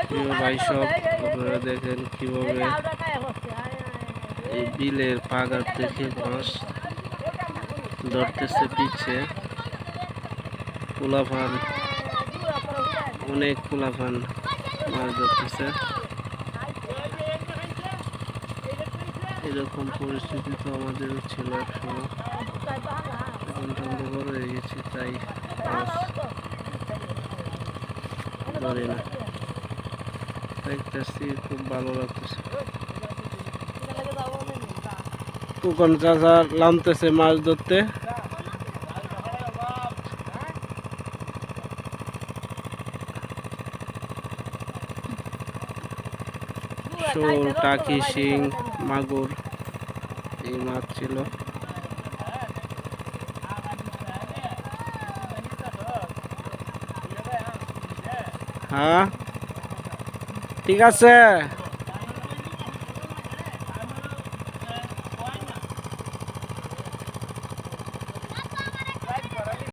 প্রিয় ভাই সব, আপনারা দেখেন কিভাবে এই বিলের পাগার থেকে মাছ ধরতেছে পিছে। পোলাপান, অনেক পোলাপান মাছ ধরতেছে। এরকম পরিস্থিতি তো আমাদেরও ছিল একসময়, এখন তো আমরা বড় হয়ে গেছি, তাই মাছ ধরি না। দেখতেছি খুব ভালো লাগতেছে। কুকন চাচা নামতেছে মাছ ধরতে। শোল, টাকি, শিং, মাগুর এই মাছ ছিল। হ্যাঁ ঠিক আছে।